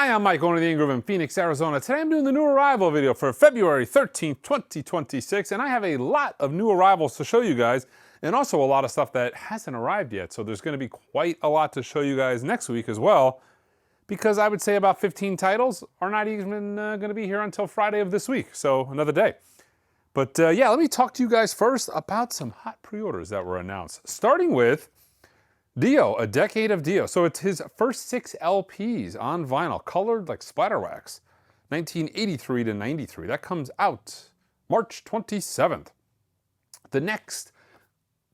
Hi, I'm Mike, owner of the Ingrove in Phoenix, Arizona. Today I'm doing the new arrival video for February 13th, 2026, and I have a lot of new arrivals to show you guys, and also a lot of stuff that hasn't arrived yet. So there's going to be quite a lot to show you guys next week as well, because I would say about 15 titles are not even going to be here until Friday of this week, so another day. But yeah, let me talk to you guys first about some hot pre-orders that were announced, starting with Dio, A Decade of Dio. So it's his first 6 LPs on vinyl, colored like splatter wax, 1983 to 93. That comes out March 27th. The next,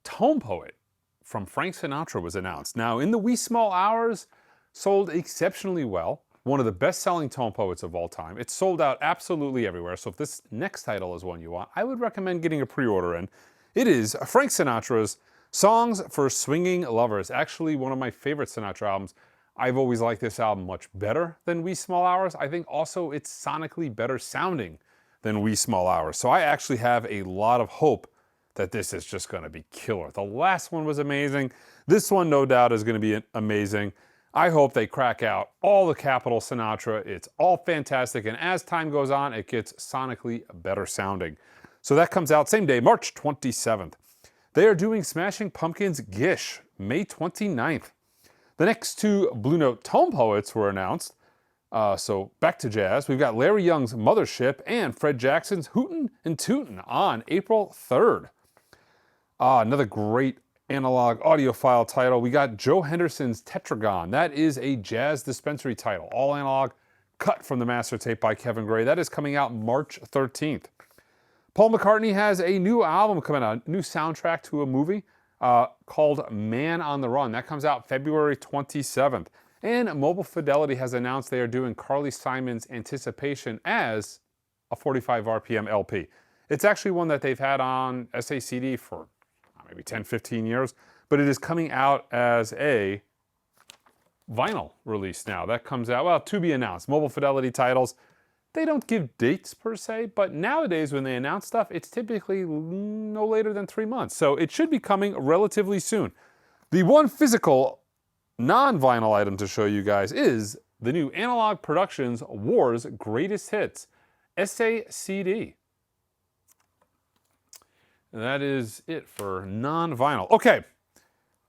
Tone Poet from Frank Sinatra was announced. Now, in the wee small hours, sold exceptionally well. One of the best-selling Tone Poets of all time. It's sold out absolutely everywhere. So if this next title is one you want, I would recommend getting a pre-order in. It is Frank Sinatra's Songs for Swinging Lovers, actually one of my favorite Sinatra albums. I've always liked this album much better than Wee Small Hours. I think also it's sonically better sounding than Wee Small Hours. So I actually have a lot of hope that this is just going to be killer. The last one was amazing. This one, no doubt, is going to be amazing. I hope they crack out all the Capitol Sinatra. It's all fantastic, and as time goes on, it gets sonically better sounding. So that comes out same day, March 27th. They are doing Smashing Pumpkins Gish, May 29th. The next 2 Blue Note Tone Poets were announced. So back to jazz. We've got Larry Young's Mothership and Fred Jackson's Hootin' and Tootin' on April 3rd. Another great analog audiophile title. We got Joe Henderson's Tetragon. That is a jazz dispensary title. All analog, cut from the master tape by Kevin Gray. That is coming out March 13th. Paul McCartney has a new album coming out, a new soundtrack to a movie called Man on the Run. That comes out February 27th. And Mobile Fidelity has announced they are doing Carly Simon's Anticipation as a 45 RPM LP. It's actually one that they've had on SACD for maybe 10, 15 years, but it is coming out as a vinyl release now. That comes out, well, to be announced. Mobile Fidelity titles. They don't give dates per se, but nowadays when they announce stuff, it's typically no later than 3 months. So it should be coming relatively soon. The one physical non-vinyl item to show you guys is the new Analogue Productions War's Greatest Hits, SACD. And that is it for non-vinyl. Okay,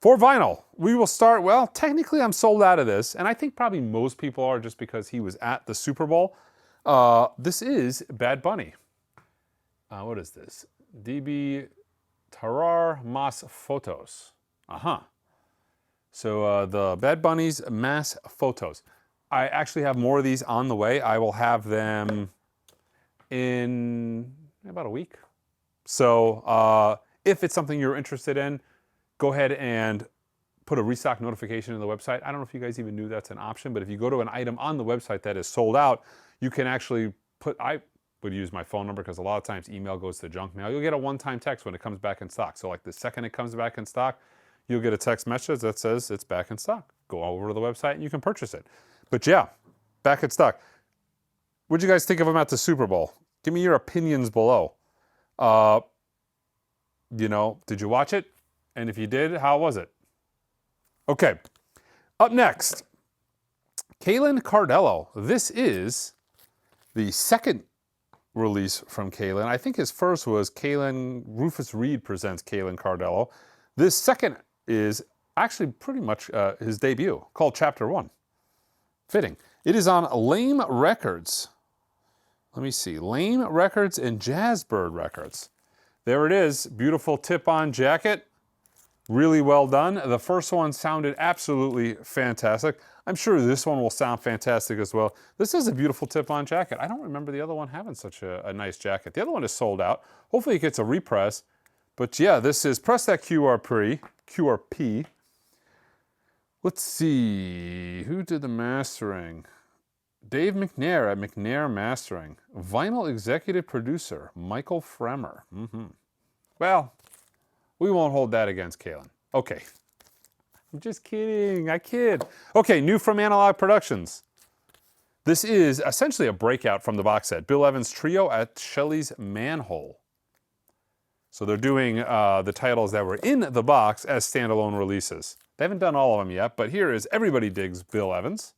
for vinyl, we will start, well, technically I'm sold out of this, and I think probably most people are just because he was at the Super Bowl. This is Bad Bunny. What is this? DB Tarar Mas Photos. So the Bad Bunny's Mass Photos. I actually have more of these on the way. I will have them in about a week. So if it's something you're interested in, go ahead and put a restock notification in the website. I don't know if you guys even knew that's an option, but if you go to an item on the website that is sold out, you can actually put, I would use my phone number because a lot of times email goes to junk mail. You'll get a one-time text when it comes back in stock. So like the second it comes back in stock, you'll get a text message that says it's back in stock. Go over to the website and you can purchase it. But yeah, back in stock. What'd you guys think of them at the Super Bowl? Give me your opinions below. You know, did you watch it? And if you did, how was it? Okay, up next, Kalen Cardello. This is the second release from Kalen. I think his first was Rufus Reid presents Kalen Cardello. This second is actually pretty much his debut, called Chapter 1. Fitting. It is on Lame Records. Let me see, Lame Records and Jazzbird Records. There it is, beautiful tip-on jacket. Really well done. The first one sounded absolutely fantastic. I'm sure this one will sound fantastic as well. This is a beautiful tip-on jacket. I don't remember the other one having such a nice jacket. The other one is sold out. Hopefully it gets a repress. But yeah, this is, press that QRP. Let's see, who did the mastering? Dave McNair at McNair Mastering. Vinyl executive producer, Michael Fremer. Well, we won't hold that against Kalen. Okay. I'm just kidding, I kid. Okay, new from Analogue Productions. This is essentially a breakout from the box set. Bill Evans Trio at Shelley's Manhole. So they're doing the titles that were in the box as standalone releases. They haven't done all of them yet, but here is Everybody Digs Bill Evans.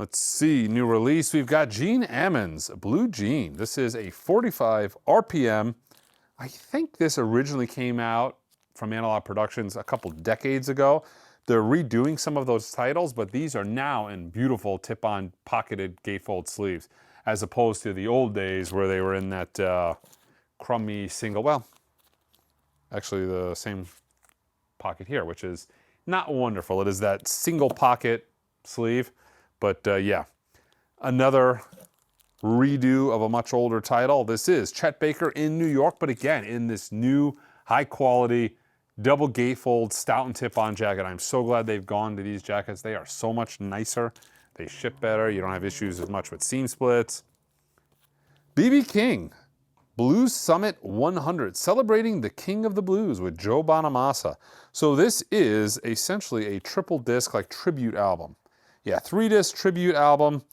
Let's see, new release. We've got Gene Ammons, Blue Jean. This is a 45 RPM. I think this originally came out from Analogue Productions a couple decades ago. They're redoing some of those titles, but these are now in beautiful tip-on pocketed gatefold sleeves, as opposed to the old days where they were in that crummy single. Well, actually the same pocket here, which is not wonderful. It is that single pocket sleeve, but yeah, another redo of a much older title. This is Chet Baker in New York, but again, in this new high quality double gatefold stout and tip-on jacket. I'm so glad they've gone to these jackets. They are so much nicer. They ship better. You don't have issues as much with seam splits. B.B. King, Blues Summit 100, celebrating the king of the blues with Joe Bonamassa. So this is essentially a triple disc, like tribute album. Yeah, 3-disc tribute album.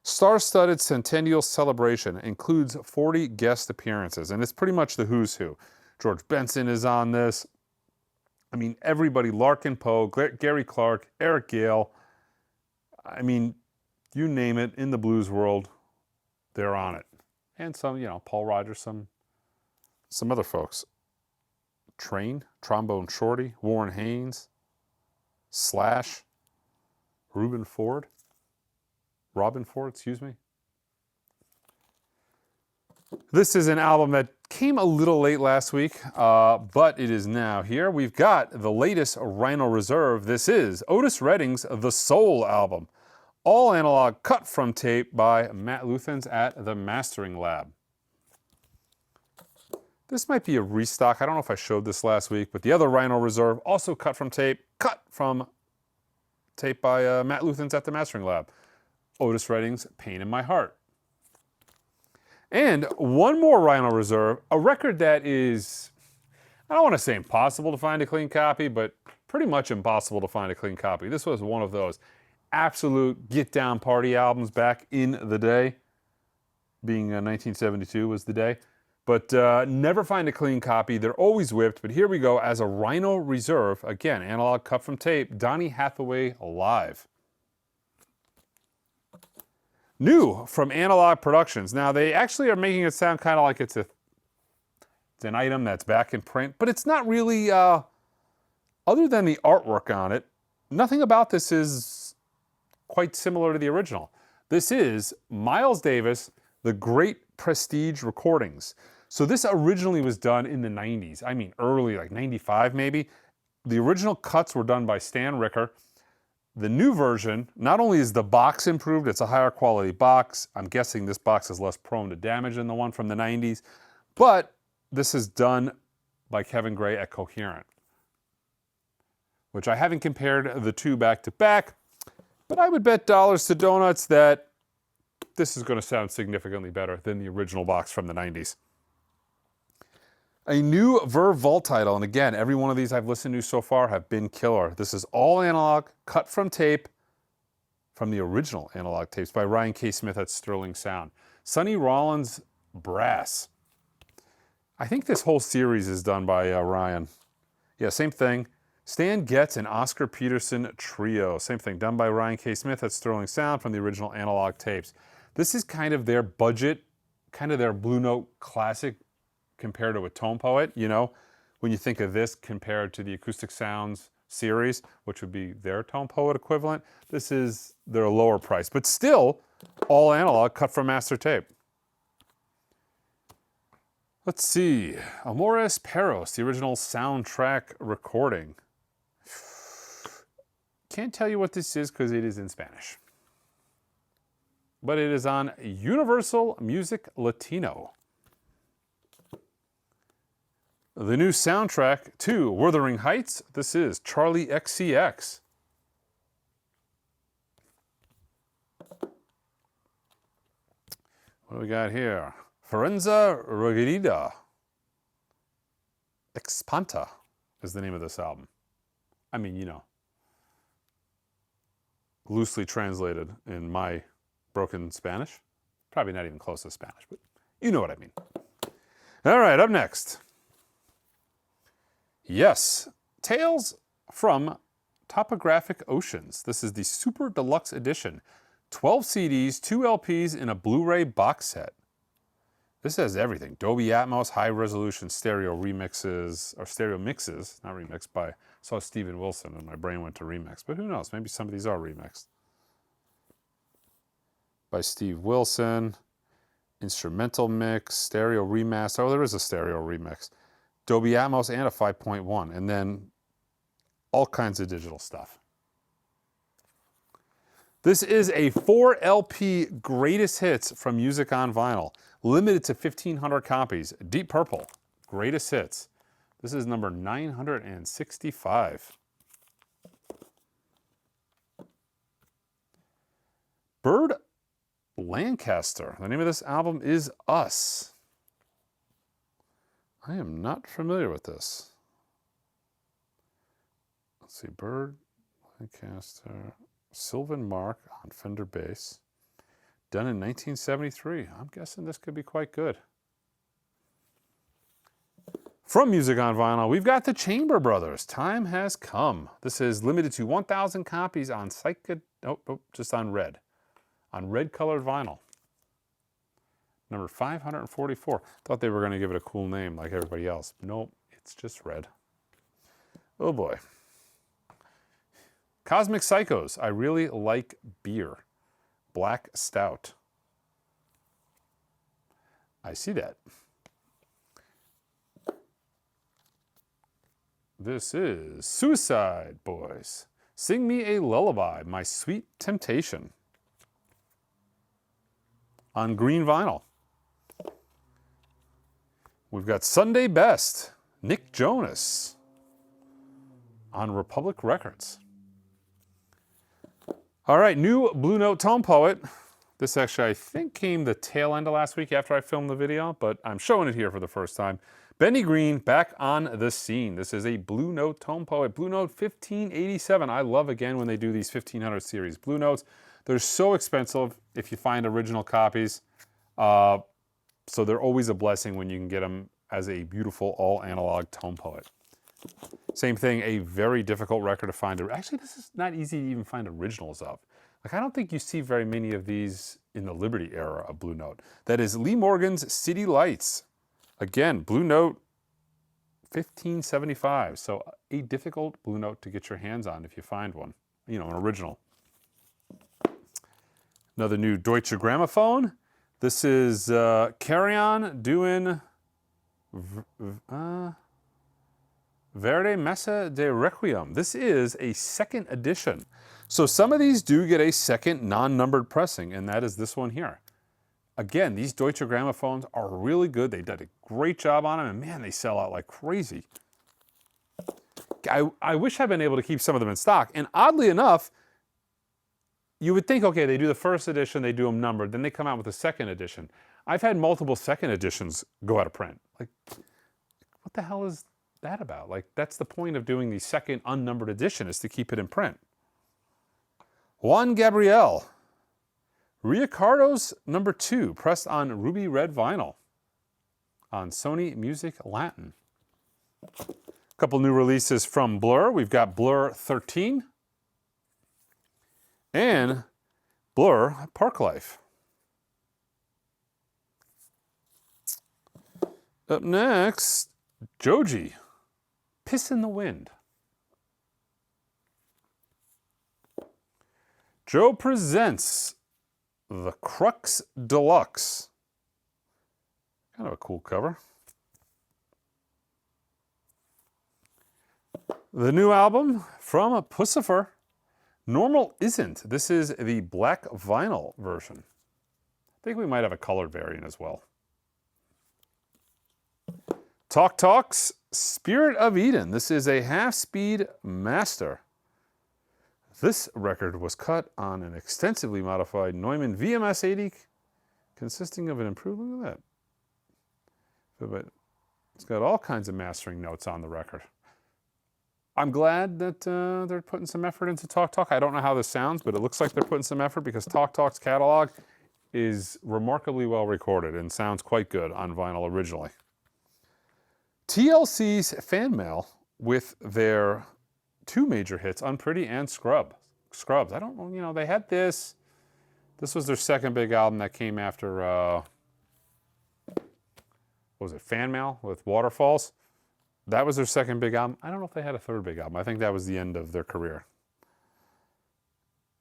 Star-studded centennial celebration, includes 40 guest appearances, and it's pretty much the who's who. George Benson is on this. I mean, everybody, Larkin Poe, Gary Clark, Eric Gale. I mean, you name it, in the blues world, they're on it. And some, you know, Paul Rogers, some other folks. Train, Trombone Shorty, Warren Haynes, Slash, Robin Ford, excuse me. This is an album that came a little late last week, but it is now here. We've got the latest Rhino Reserve. This is Otis Redding's The Soul album. All analog, cut from tape by Matt Luthans at the Mastering Lab. This might be a restock. I don't know if I showed this last week, but the other Rhino Reserve, also cut from tape by Matt Luthans at the Mastering Lab. Otis Redding's Pain in My Heart. And one more Rhino Reserve, a record that is, I don't want to say impossible to find a clean copy, but pretty much impossible to find a clean copy. This was one of those absolute get-down party albums back in the day, being 1972 was the day. But never find a clean copy. They're always whipped, but here we go as a Rhino Reserve. Again, analog cut from tape, Donny Hathaway Live. New from Analogue Productions. Now, they actually are making it sound kind of like it's an item that's back in print, but it's not really, other than the artwork on it, nothing about this is quite similar to the original. This is Miles Davis, The Great Prestige Recordings. So this originally was done in the 90s. I mean, early, like 95 maybe. The original cuts were done by Stan Ricker. The new version, not only is the box improved, it's a higher quality box. I'm guessing this box is less prone to damage than the one from the 90s, but this is done by Kevin Gray at Coherent, which I haven't compared the two back to back, but I would bet dollars to donuts that this is going to sound significantly better than the original box from the 90s. A new Verve Vault title, and again, every one of these I've listened to so far have been killer. This is all analog, cut from tape, from the original analog tapes by Ryan K. Smith at Sterling Sound. Sonny Rollins Brass. I think this whole series is done by Ryan. Yeah, same thing. Stan Getz and Oscar Peterson Trio. Same thing, done by Ryan K. Smith at Sterling Sound from the original analog tapes. This is kind of their budget, kind of their Blue Note classic compared to a Tone Poet, you know, when you think of this compared to the Acoustic Sounds series, which would be their Tone Poet equivalent, this is their lower price, but still all analog, cut from master tape. Let's see, Amores Perros, the original soundtrack recording. Can't tell you what this is because it is in Spanish, but it is on Universal Music Latino. The new soundtrack to Wuthering Heights. This is Charlie XCX. What do we got here? Forenza Regida. Expanta is the name of this album. I mean, you know, loosely translated in my broken Spanish. Probably not even close to Spanish, but you know what I mean. All right, up next. Yes, Tales from Topographic Oceans. This is the Super Deluxe Edition. 12 CDs, 2 LPs, and a Blu-ray box set. This has everything. Dolby Atmos, high-resolution stereo remixes, or stereo mixes, not remixed by, saw Steven Wilson and my brain went to remix, but who knows, maybe some of these are remixed. By Steve Wilson, instrumental mix, stereo remaster, oh, there is a stereo remix. Dolby Atmos and a 5.1, and then all kinds of digital stuff. This is a 4 LP greatest hits from Music on Vinyl, limited to 1,500 copies. Deep Purple, greatest hits. This is number 965. Bird Lancaster, the name of this album is Us. I am not familiar with this. Let's see, Bird Lancaster. Sylvan Mark on Fender bass. Done in 1973. I'm guessing this could be quite good. From Music on Vinyl, we've got the Brothers. Time Has Come. This is limited to 1,000 copies on just on red. On red colored vinyl. Number 544. Thought they were going to give it a cool name like everybody else. Nope, it's just red. Oh boy. Cosmic Psychos, I Really Like Beer. Black Stout. I see that. This is Suicide Boys. Sing Me a Lullaby, My Sweet Temptation. On green vinyl. We've got Sunday Best, Nick Jonas. On Republic Records. All right, new Blue Note Tone Poet. This actually, I think, came the tail end of last week after I filmed the video, but I'm showing it here for the first time. Benny Green back on the scene. This is a Blue Note Tone Poet, Blue Note 1587. I love, again, when they do these 1500 series Blue Notes. They're so expensive if you find original copies. So they're always a blessing when you can get them as a beautiful all-analog Tone Poet. Same thing, a very difficult record to find. Actually, this is not easy to even find originals of. Like, I don't think you see very many of these in the Liberty era of Blue Note. That is Lee Morgan's City Lights. Again, Blue Note 1575. So a difficult Blue Note to get your hands on if you find one. You know, an original. Another new Deutsche Grammophon. This is Carry On doing Verde Messa de Requiem. This is a second edition. So some of these do get a second non-numbered pressing, and that is this one here. Again, these Deutsche Grammophones are really good. They did a great job on them, and man, they sell out like crazy. I wish I'd been able to keep some of them in stock, and oddly enough, you would think, okay, they do the first edition, they do them numbered, then they come out with a second edition. I've had multiple second editions go out of print. Like, what the hell is that about? Like, that's the point of doing the second unnumbered edition, is to keep it in print. Juan Gabriel, Ricardo's number 2, pressed on ruby red vinyl on Sony Music Latin. A couple new releases from Blur. We've got Blur 13 and Blur Park Life. Up next, Joji, Piss in the Wind. Joe presents The Crux Deluxe. Kind of a cool cover. The new album from Puscifer, Normal Isn't. This is the black vinyl version. I think we might have a colored variant as well. Talk Talks, Spirit of Eden. This is a half-speed master. This record was cut on an extensively modified Neumann VMS 80, consisting of an improved, look at that. But it's got all kinds of mastering notes on the record. I'm glad that they're putting some effort into Talk Talk. I don't know how this sounds, but it looks like they're putting some effort because Talk Talk's catalog is remarkably well recorded and sounds quite good on vinyl originally. TLC's fan mail with their 2 major hits, Unpretty and Scrubs. I don't know, you know, they had this, This was their second big album that came after, what was it, Fan Mail with Waterfalls. That was their second big album. I don't know if they had a third big album. I think that was the end of their career.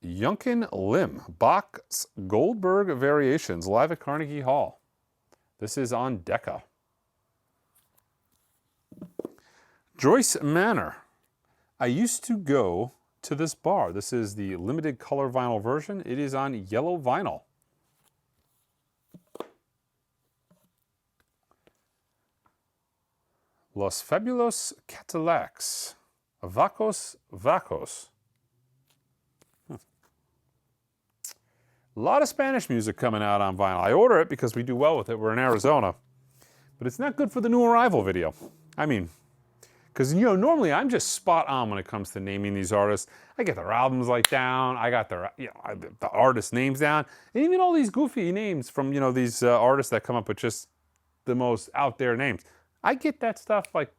Junkin Lim, Bach's Goldberg Variations, live at Carnegie Hall. This is on Decca. Joyce Manor. I used to go to this bar. This is the limited color vinyl version. It is on yellow vinyl. Los Fabulos Cadillacs. Vacos Vacos. A lot of Spanish music coming out on vinyl. I order it because we do well with it. We're in Arizona. But it's not good for the new arrival video. I mean, because, you know, normally I'm just spot on when it comes to naming these artists. I get their albums like down. I got their, you know, the artist names down. And even all these goofy names from, you know, these artists that come up with just the most out there names. I get that stuff like,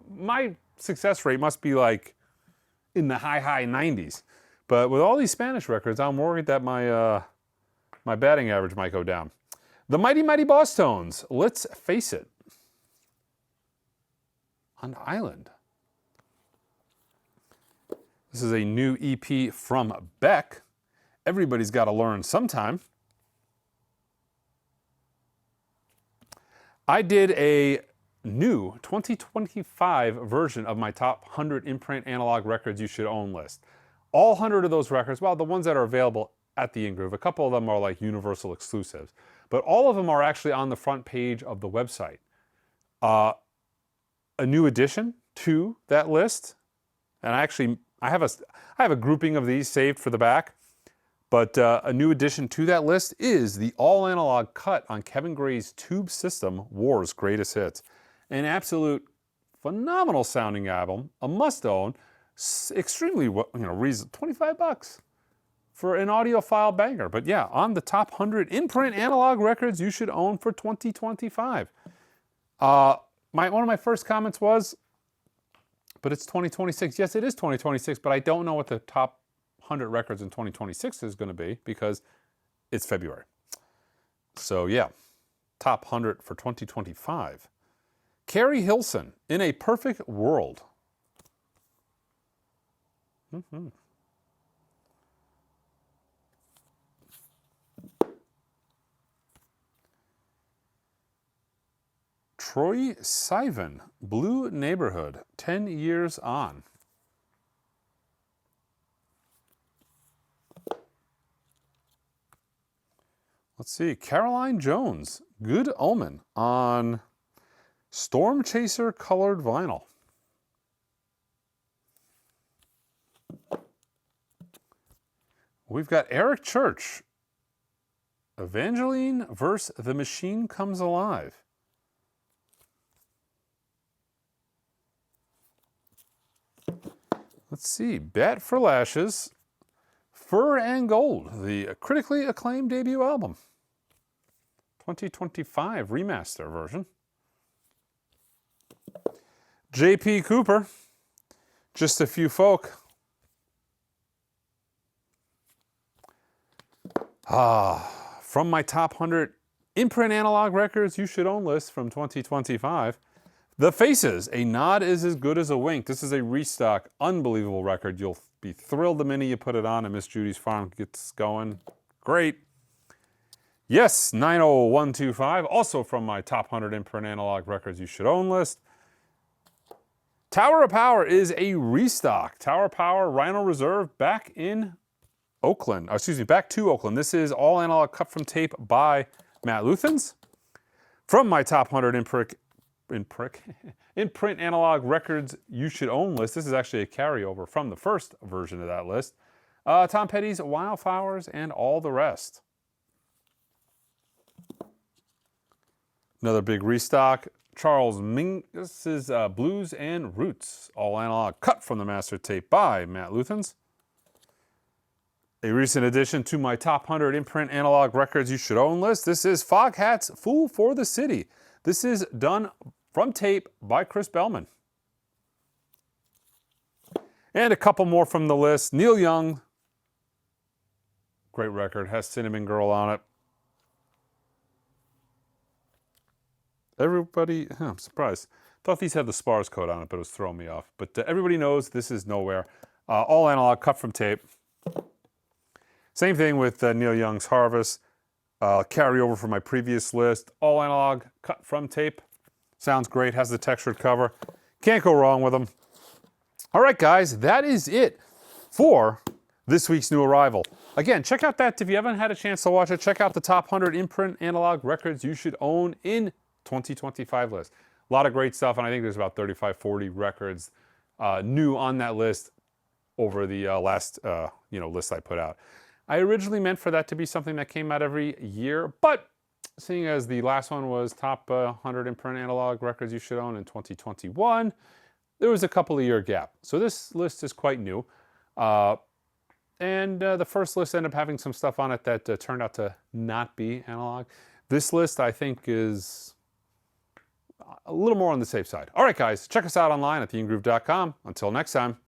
my success rate must be like in the high 90s. But with all these Spanish records, I'm worried that my my batting average might go down. The Mighty Mighty Boss Tones, Let's Face It. On Island. This is a new EP from Beck. Everybody's got to learn sometime. I did a new 2025 version of my top 100 imprint analog records you should own list. All 100 of those records, well, the ones that are available at the In-Groove, a couple of them are like universal exclusives, but all of them are actually on the front page of the website. A new addition to that list, and I have a grouping of these saved for the back, but a new addition to that list is the all analog cut on Kevin Gray's Tube System War's Greatest Hits. An absolute phenomenal sounding album, a must own, extremely, you know, reasonable, 25 bucks for an audiophile banger. But yeah, on the top 100 imprint analog records you should own for 2025. One of my first comments was, but it's 2026. Yes, it is 2026, but I don't know what the top 100 records in 2026 is going to be because it's February. So yeah, top 100 for 2025. Carrie Hilson, In a Perfect World. Troy Sivan, Blue Neighborhood, 10 Years On. Let's see, Caroline Jones, Good Omen on Storm Chaser colored vinyl. We've got Eric Church, Evangeline vs. The Machine Comes Alive. Let's see, Bat for Lashes, Fur and Gold, the critically acclaimed debut album. 2025 remaster version. J.P. Cooper, Just a Few Folk. From my top 100 imprint analog records you should own list from 2025. The Faces, A Nod Is As Good As a Wink. This is a restock, unbelievable record. You'll be thrilled the minute you put it on and Miss Judy's Farm gets going. Great. Yes, 90125, also from my top 100 imprint analog records you should own list. Tower of Power is a restock. Tower of Power, Rhino Reserve, back in Oakland. Back to Oakland. This is all analog cut from tape by Matt Luthans. From my top 100 imprint analog records you should own list. This is actually a carryover from the first version of that list. Tom Petty's Wildflowers and All the Rest. Another big restock. Charles Mingus' Blues and Roots, all analog cut from the master tape by Matt Luthans. A recent addition to my top 100 imprint analog records you should own list. This is Foghat's Fool for the City. This is done from tape by Chris Bellman. And a couple more from the list. Neil Young, Great record. Has Cinnamon Girl on it. Everybody, I'm surprised. Thought these had the Spars code on it, but it was throwing me off. But everybody knows this is Nowhere. All analog, cut from tape. Same thing with Neil Young's Harvest. Carryover from my previous list. All analog, cut from tape. Sounds great, has the textured cover. Can't go wrong with them. All right, guys, that is it for this week's new arrival. Again, check out that, if you haven't had a chance to watch it, check out the top 100 imprint analog records you should own in 2025 list. A lot of great stuff, and I think there's about 35, 40 records new on that list over the last list I put out. I originally meant for that to be something that came out every year, but seeing as the last one was top 100 imprint analog records you should own in 2021, there was a couple of year gap. So this list is quite new. And the first list ended up having some stuff on it that turned out to not be analog. This list, I think, is a little more on the safe side. All right, guys, check us out online at theingroove.com. Until next time.